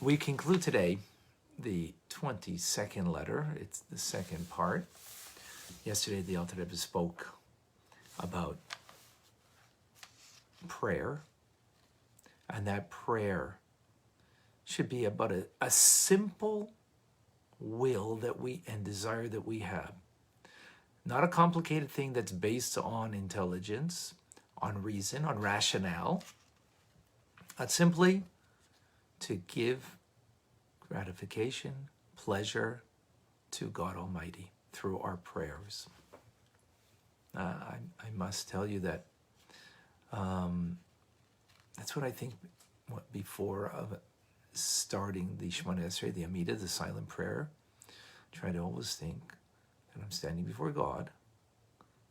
We conclude today the 22nd letter. It's the second part. Yesterday, the Alter Rebbe spoke about prayer, and that prayer should be about a simple will that we and desire that we have. Not a complicated thing that's based on intelligence, on reason, on rationale, but simply to give gratification, pleasure to God Almighty through our prayers. I must tell you that that's what I think before of starting the Shemona Esrei, the Amidah, the silent prayer. Try to always think that I'm standing before God.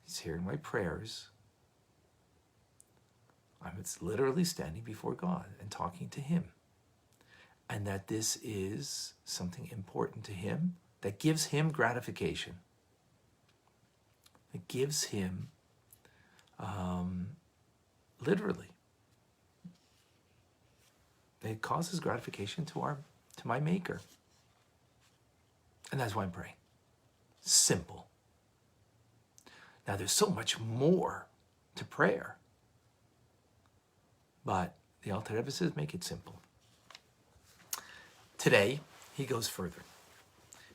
He's hearing my prayers. I'm literally standing before God and talking to Him. And that this is something important to Him that gives Him gratification. It gives Him, literally, it causes gratification to my Maker. And that's why I'm praying. Simple. Now there's so much more to prayer. But the Alter Rebbe says make it simple. Today, he goes further.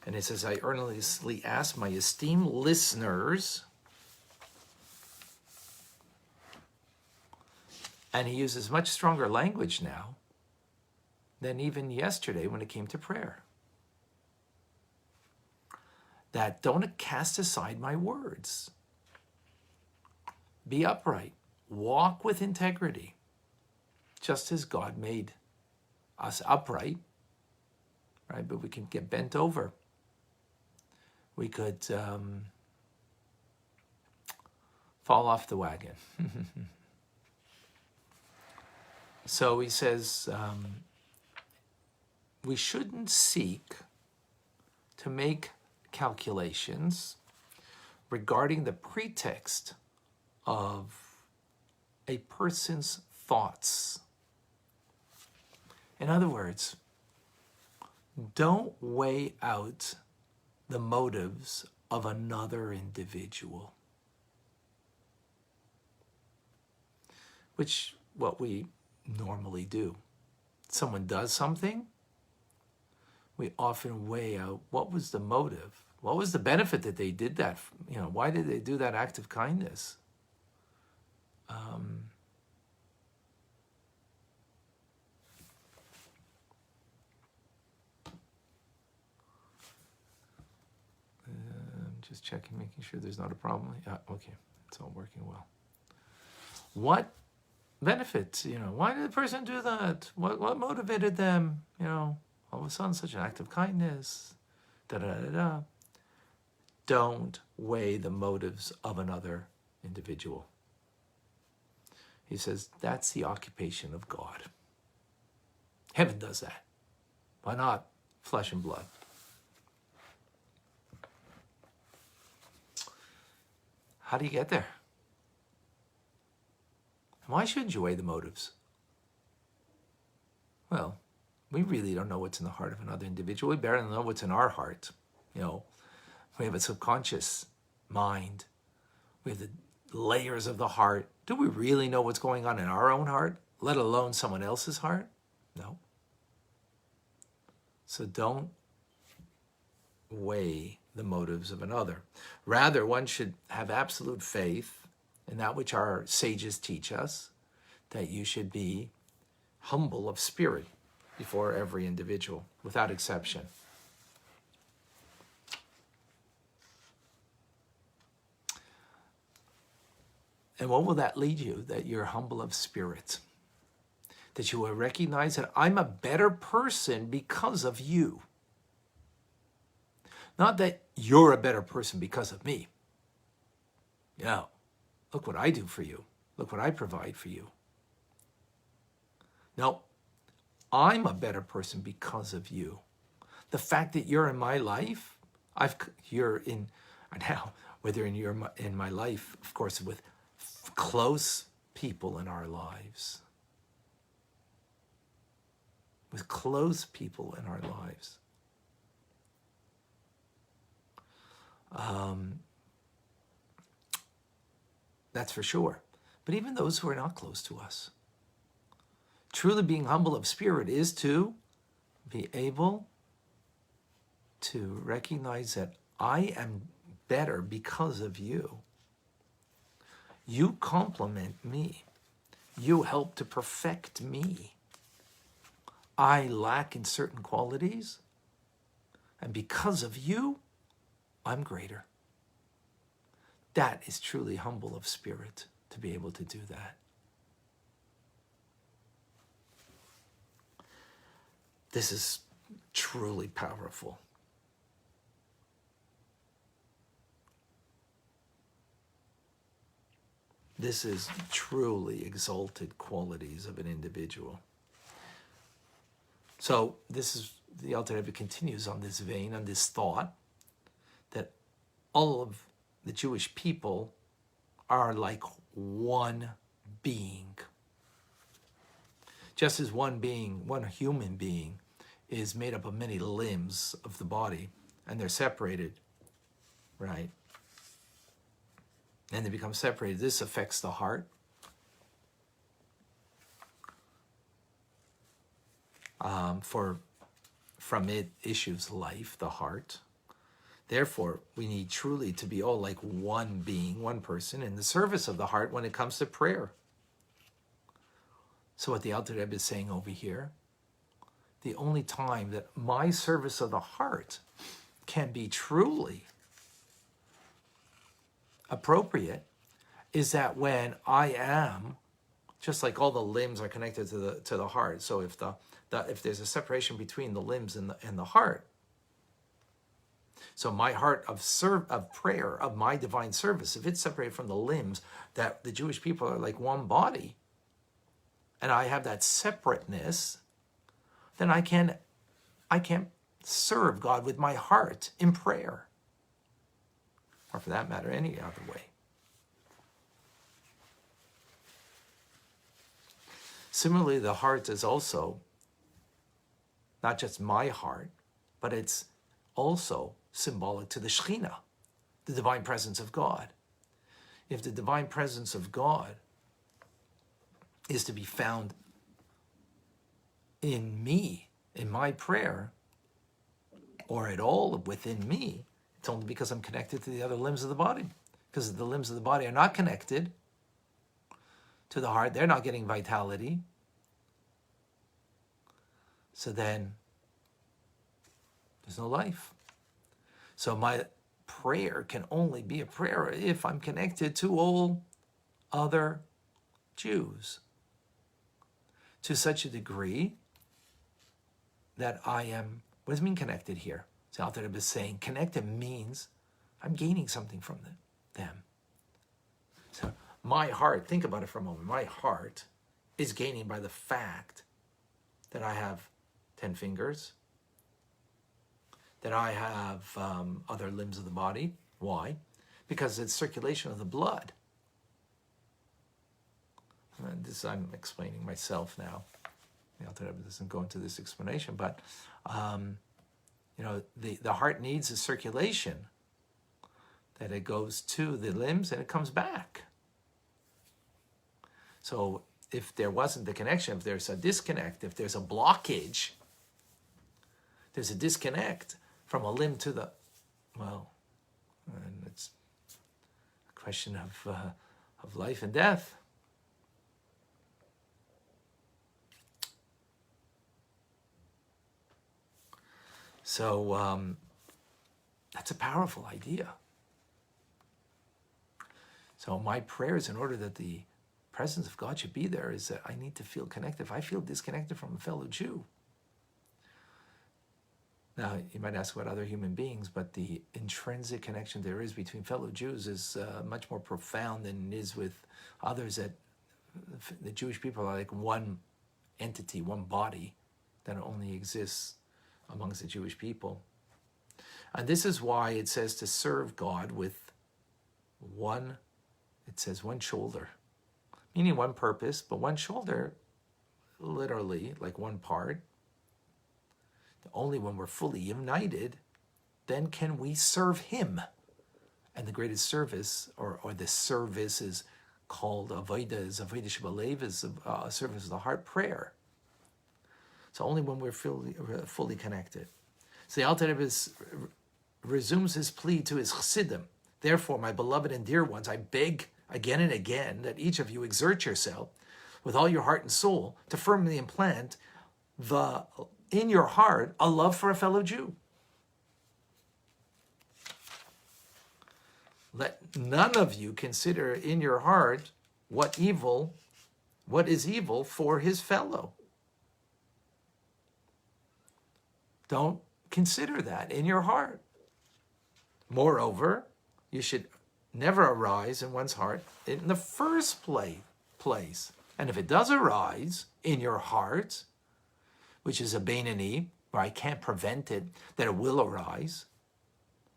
And it says, I earnestly ask my esteemed listeners. And he uses much stronger language now than even yesterday when it came to prayer. That don't cast aside my words. Be upright. Walk with integrity. Just as God made us upright, right? But we can get bent over. We could fall off the wagon. So he says, we shouldn't seek to make calculations regarding the pretext of a person's thoughts. In other words, don't weigh out the motives of another individual, which what we normally do. Someone does something, we often weigh out what was the motive, what was the benefit that they did that, why did they do that act of kindness? Just checking, making sure there's not a problem. Yeah, okay, it's all working well. What benefit? Why did the person do that? What motivated them? All of a sudden, such an act of kindness. Don't weigh the motives of another individual. He says that's the occupation of God. Heaven does that. Why not flesh and blood? How do you get there? Why shouldn't you weigh the motives? Well, we really don't know what's in the heart of another individual. We barely know what's in our heart. We have a subconscious mind. We have the layers of the heart. Do we really know what's going on in our own heart, let alone someone else's heart? No. So don't weigh the motives of another. Rather, one should have absolute faith in that which our sages teach us, that you should be humble of spirit before every individual, without exception. And what will that lead you? That you're humble of spirit. That you will recognize that I'm a better person because of you. Not that you're a better person because of me. Look what I do for you. Look what I provide for you. No, I'm a better person because of you. The fact that you're in my life, you're in now, whether in my life, of course, with close people in our lives. with close people in our lives. That's for sure. But even those who are not close to us. Truly being humble of spirit is to be able to recognize that I am better because of you. You complement me. You help to perfect me. I lack in certain qualities, and because of you, I'm greater. That is truly humble of spirit, to be able to do that. This is truly powerful. This is truly exalted qualities of an individual. So this is, the Alter Rebbe continues on this vein, on this thought, that all of the Jewish people are like one being. Just as one being, one human being, is made up of many limbs of the body, and they're separated, right? And they become separated. This affects the heart. From it issues life, the heart. Therefore, we need truly to be all like one being, one person, in the service of the heart when it comes to prayer. So what the Alter Rebbe is saying over here, the only time that my service of the heart can be truly appropriate is that when I am, just like all the limbs are connected to the heart. So if if there's a separation between the limbs and the heart, so my heart of prayer, of my divine service, if it's separated from the limbs, that the Jewish people are like one body, and I have that separateness, then I can serve God with my heart in prayer, or for that matter, any other way. Similarly, the heart is also not just my heart, but it's also symbolic to the Shekhinah, the divine presence of God. If the divine presence of God is to be found in me, in my prayer, or at all within me, it's only because I'm connected to the other limbs of the body. Because the limbs of the body are not connected to the heart, they're not getting vitality. So then there's no life. So my prayer can only be a prayer if I'm connected to all other Jews to such a degree that I am, what does it mean connected here? So Alter Rebbe is saying connected means I'm gaining something from them. So my heart, think about it for a moment, my heart is gaining by the fact that I have 10 fingers, that I have other limbs of the body. Why? Because it's circulation of the blood. And this I'm explaining myself now. The Alter Rebbe doesn't go into this explanation, but the heart needs a circulation, that it goes to the limbs and it comes back. So if there wasn't the connection, if there's a disconnect, if there's a blockage, there's a disconnect from a limb to the, and it's a question of life and death. So that's a powerful idea. So my prayers, in order that the presence of God should be there, is that I need to feel connected. If I feel disconnected from a fellow Jew, now you might ask about other human beings, but the intrinsic connection there is between fellow Jews is much more profound than it is with others. That the Jewish people are like one entity, one body that only exists amongst the Jewish people. And this is why it says to serve God with one shoulder, meaning one purpose, but one shoulder, literally, like one part, Only when we're fully united, then can we serve him. And the greatest service, or the service is called Avodah, is Avodah Shebalev, is a service of the heart, prayer. So only when we're fully connected. So the Alter Rebbe resumes his plea to his Chassidim. Therefore, my beloved and dear ones, I beg again and again that each of you exert yourself with all your heart and soul to firmly implant in your heart a love for a fellow Jew. Let none of you consider in your heart what is evil for his fellow. Don't consider that in your heart. Moreover, you should never arise in one's heart in the first place. And if it does arise in your heart, which is a Beinoni, where I can't prevent it, that it will arise,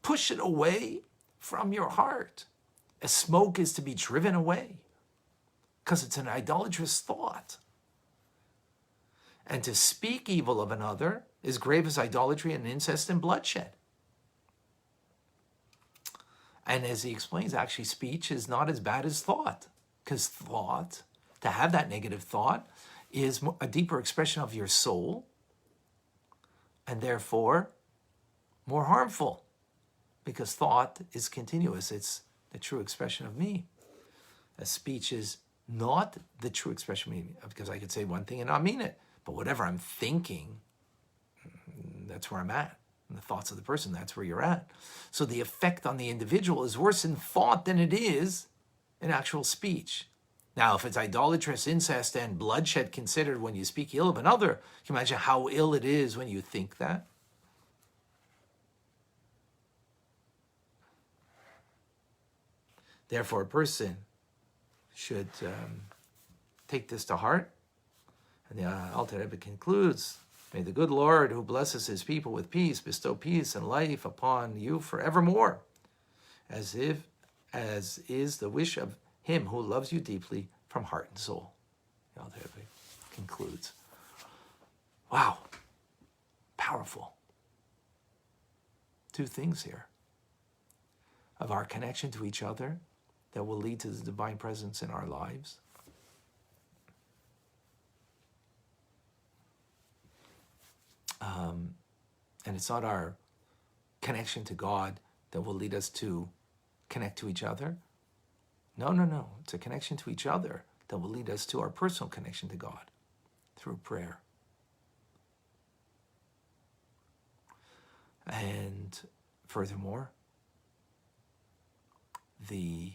push it away from your heart. As smoke is to be driven away, because it's an idolatrous thought. And to speak evil of another is grave as idolatry and incest and bloodshed. And as he explains, actually speech is not as bad as thought, because thought, to have that negative thought, is a deeper expression of your soul, and therefore more harmful, because thought is continuous. It's the true expression of me. A speech is not the true expression of me, because I could say one thing and not mean it. But whatever I'm thinking, that's where I'm at. And the thoughts of the person, that's where you're at. So the effect on the individual is worse in thought than it is in actual speech. Now, if it's idolatrous, incest, and bloodshed considered when you speak ill of another, can you imagine how ill it is when you think that? Therefore, a person should take this to heart. And the Alter Rebbe concludes, may the good Lord, who blesses his people with peace, bestow peace and life upon you forevermore, as is the wish of him who loves you deeply from heart and soul. The Alter Rebbe concludes. Wow. Powerful. Two things here. Of our connection to each other that will lead to the divine presence in our lives. And it's not our connection to God that will lead us to connect to each other. No. It's a connection to each other that will lead us to our personal connection to God through prayer. And furthermore, the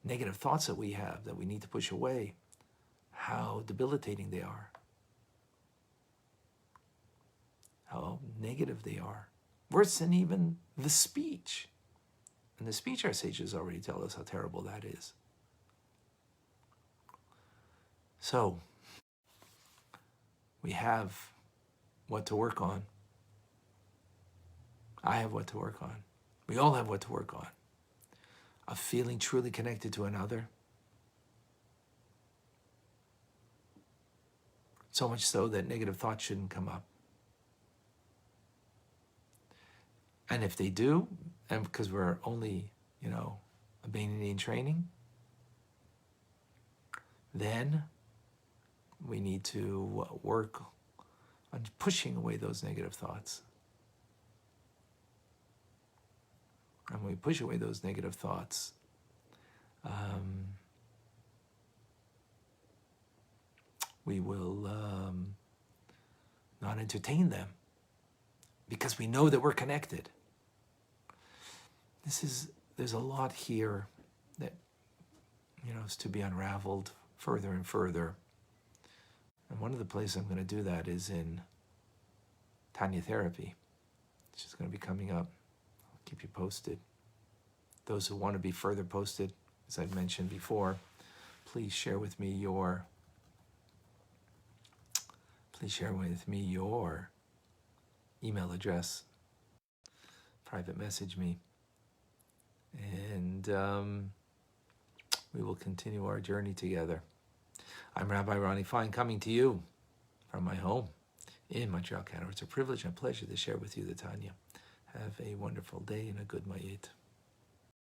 negative thoughts that we have that we need to push away, how debilitating they are. How negative they are. Worse than even the speech. And the speech, our sages already tell us how terrible that is. So, we have what to work on. I have what to work on. We all have what to work on. Of feeling truly connected to another. So much so that negative thoughts shouldn't come up. And if they do, and because we're only, a Beinoni in training, then we need to work on pushing away those negative thoughts. And when we push away those negative thoughts, we will not entertain them, because we know that we're connected. There's a lot here that, is to be unraveled further and further. And one of the places I'm going to do that is in Tanya Therapy, which is going to be coming up. I'll keep you posted. Those who want to be further posted, as I've mentioned before, please share with me your email address. Private message me. And we will continue our journey together. I'm Rabbi Ronnie Fine, coming to you from my home in Montreal, Canada. It's a privilege and a pleasure to share with you the Tanya. Have a wonderful day and a good Mayet.